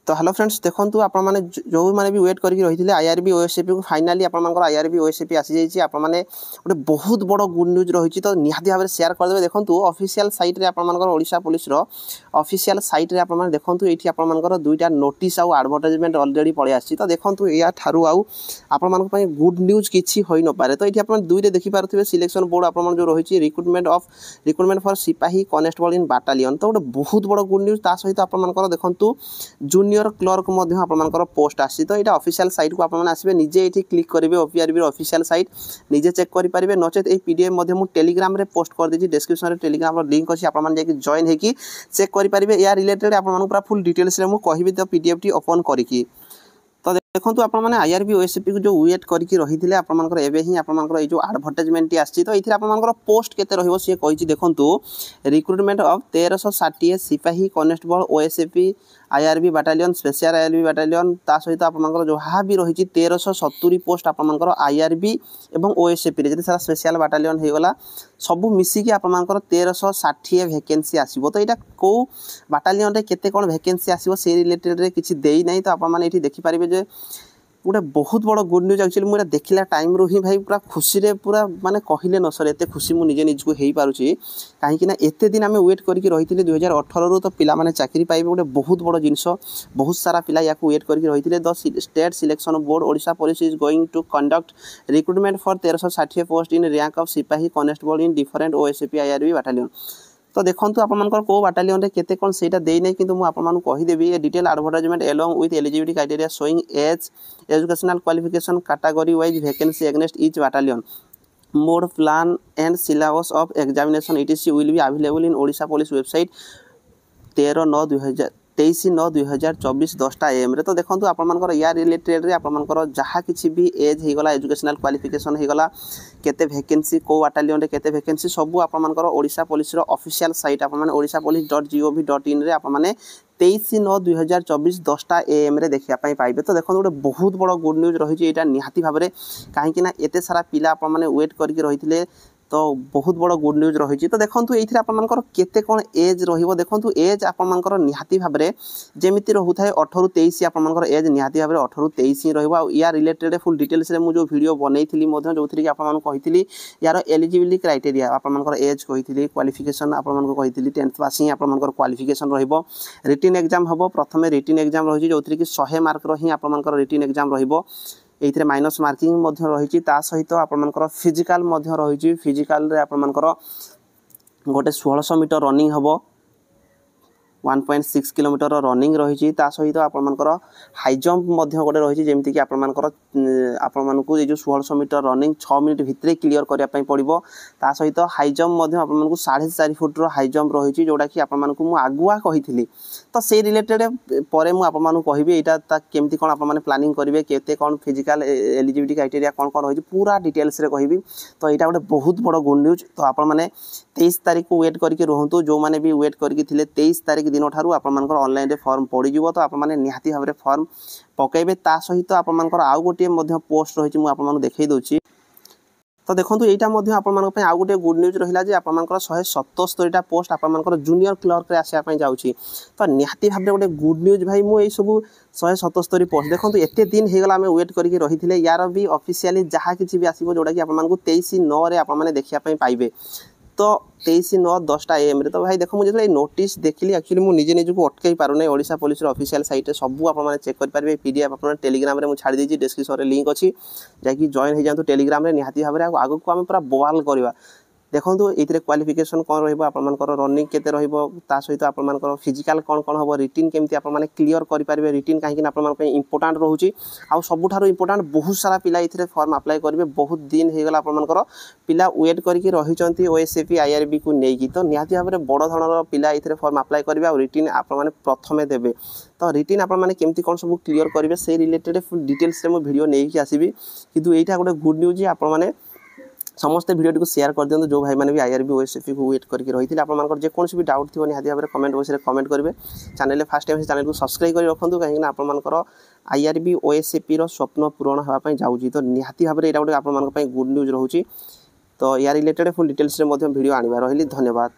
तो hello friends देखो आपण मैंने जो मैंने भी वेट करके रही आईआरबी ओएसएपी को फाइनाली आपर आईआरबी ओएसएपी आसी जाइए आप गोटे बहुत बड़ गुड न्यूज रही तो निहाती भाव में शेयर करदे। देखो ऑफिशियल साइट रे आपर ओडिशा पुलिस ऑफिशियल साइट रे आपर देखो ये आपर दुईटा नोटिस आउ एडवर्टाइजमेंट ऑलरेडी पड़े आसी। तो देखो या ठारू आपर गुड न्यूज किसी हो न पारे। तो ये आप दुईटे देखिपे सिलेक्शन बोर्ड आप जो रही रिक्रुटमेंट फॉर सिपाही कनेस्टेबल इन बाटालियन। तो गोटे बहुत बड़ गुड न्यूज ता सहित आपर देखो जूनियर क्लर्क आपर पोस्ट आसी। तो यहाँ ऑफिशियल साइट को आपने आसबे निजे ये क्लिक करेंगे ओपीआरबी ऑफिशियल साइट निजे चेक करेंगे नचेत ये पीडीएफ मुझे टेलीग्राम रे पोस्ट कर देछि डिस्क्रिप्शन रे टेलीग्राम लिंक अच्छी आप जॉइन होगी चेक करेंगे या रिलेटेड आपको पूरा फुल डिटेल्स रे कहि तो पीडीएफ टी ओपन करी। तो देखो आप आईआरबी ओएसएपी को जो वेट करके रही थे आपर एवं आपर जो एडवर्टाइजमेंट आसी। तो ये आपर पोस्ट केते रहिबो सी कही देखो रिक्रुटमेंट ऑफ 1360 सिपाही constable OSAP IRB battalion special IRB battalion ता सहित आपर जहाँ भी रही 1370 पोस्ट आपर आईआरबी और ओएसएपी जी सारा स्पेशल बाटालियन होगला सबू मिसिकी आपर 1360 वैकेंसी आसो। तो यहाँ कौ बाटालियन केते कौन वैकेंसी आसो से रिलेटेड किसी देई नहीं। तो आपने देखिपारे जे गोटे बहुत बड़ गुड न्यूज एक्चुअली मुझे देखला टाइम रू ही भाई पूरा खुशी रे पूरा माने कहले न सर एत खुशी मुझे निजको हो पारुची कहीं एत दिन आम वेट करके रही 2018 रू। तो पिला माने चाकरी पाइबे गोटे बहुत बड़ जिनस बहुत सारा पिला या वेट करके रही थे। The State Selection Board Odisha police is going to conduct recruitment for 1360 post in rank of sipahi constable in different OSAP IRB battalion. तो देखो आपर कौ बाटालियन रे केते कोन सेटा देई नै किंतु मु आपन कहिदेबी ए detail advertisement along with eligibility criteria showing age educational qualification category wise vacancy against each battalion mode plan and syllabus of examination etc will be available in Odisha police website 23/9/2024 10टा AM रे। तो देखो आपर या रिलेटेड आपर जहाँ किसी भी age होगला educational qualification होगला केते वैकेंसी को बाटालियन रे केते वैकेंसी सबू आपर ओडिशा पुलिस ऑफिशियल साइट आपर orishapolice.gov.in रे आपर 23/9/2024 10टा AM रे देखिया पाइबे। तो देखो गोटे बहुत बड़ गुड न्यूज रही है निहाती भाव में कहीं एत सारा पिला आपने वेट करके रही थे। तो बहुत बड़ गुड न्यूज रही। तो देखो ये आपर केते कौन एज रहिबो देखो एज आपर निहाती भाव में जमी रोता है 18 ରୁ 23 आपर एज निहाती भाव में 18 ରୁ 23 रहा। या रिलेटेड फुल डिटेल्स रे मुझे वीडियो बनई जो थी आपको यार एलिजिबिलिटी क्राइटेरिया आपर एज कही क्वालिफिकेशन आपको कही 10th पास ही आपर क्वालिफिकेशन रहिबो। रिटन एग्जाम हम प्रथम रिटन एग्जाम रही जो थी कि 100 मार्क ही आपर रिटन एग्जाम रहिबो। ये माइनस मार्किंग रही सहित आपर फिजिकाल रही फिजिकाल आपर गोटे 1600 मीटर रनिंग हम 1.6 किलोमीटर रनिंग रही सहित आपर हाई जंप गोटे रही जमीक कि आपको ये जो 1600 मीटर रनिंग 6 मिनिट भितर क्लीयर करने पड़ो। ता सहित हाई जंप आपको 4.5 फुट हाई जंप रही जोटा कि आपको आगुआ कही। तो से रिलेटेड पर मुझे कहि यहाँ केमती कौन आप प्लानिंग करेंगे केते कौन फिजिकल एलिजिबिलिटी क्राइटेरिया कौन कौन रही पूरा डिटेल्स रे कहि। तो यहाँ गोटे बहुत बड़ गुड न्यूज। तो आपने 23 तारीख को वेट करके रुहतु जो मैंने भी वेट करके 23 तारीख दिन ठारू आपर ऑनलाइन रे फॉर्म पड़ीजिवो। तो आपने निहाती भाव में फॉर्म पकेबे। ता सहित आपर आउ गोटे पोस्ट रही मुझे देखई दूची। तो देखो यहाँ आप आउ गोटे गुड न्यूज रहा है आपर 177टा पोस्ट आपर जूनियर क्लर्क रे आसापी जाऊँगी। तो निहाती भाव में गोटे गुड न्यूज भाई मुझे सब 177 पोस्ट देखो एत दिन होगला आम वेट करके रही थे। यार भी ऑफिशियली जहाँ किसी भी आसो जोटा कि आपको 23/9 आपने देखिए पाइबे। तो 23/9 10टा AM रे। तो भाई देखो मुझे जो नोटिस देखली एक्चुअली मुझे निजे निजको अटकई पारुना ओडिशा पुलिस ऑफिशियल साइट सब आप चेक करेंगे पीडीएफ आप टेलीग्राम रे छाड़ी देछि डिस्क्रिप्शन रे लिंक अच्छी जैकि जॉइन हो जातु टेलीग्राम रे निहाती भाव में आगो को आम पूरा बवाल करवा। देखो ये क्वालिफिकेशन कौन रपर रनिंग केते ता सहित आपर फिजिकाल कौन कौन हम रिटिन केमती आपने क्लीयर करेंगे रिटिन कहीं आपके इंपोर्टाट रोचे आउ सबुठ इंपोर्टाट बहुत सारा पिला ये फॉर्म अप्लाई करेंगे। बहुत दिन होगला आपर पिला वेट करके रही ओएसएपी आईआरबी को लेकिन। तो निहाती भाव में बड़ धरण पिला ये फॉर्म अप्लाई करेंगे और रिटिन आपने प्रथम देवे। तो रिटिन आपने केमती कौन सब क्लीयर करेंगे से रिलेटेड फुल डिटेल्स मुझे वीडियो नहीं आसबि किंतु यहाँ गोटे गुड न्यूज आपने समस्त वीडियो को शेयर कर दिखाँ जो भाई मैंने भी आईआरबी ओएसएपी को वेट करके रही थे। आप जेकोसी भी डाउट थी निहाती भाव में कमेंट बॉक्स में कमेंट करेंगे। चैनल फर्स्ट टाइम चैनल को सब्सक्राइब कर रखुँ कहीं आपर आईआरबी ओएसएपी स्वप्न पूरण होगापी जाऊँगी। तो निहाती भाव में यहाँ गोटे आप गुड न्यूज रोचे। तो या रिलेटेड फुल डिटेल्स वीडियो आने रही। धन्यवाद।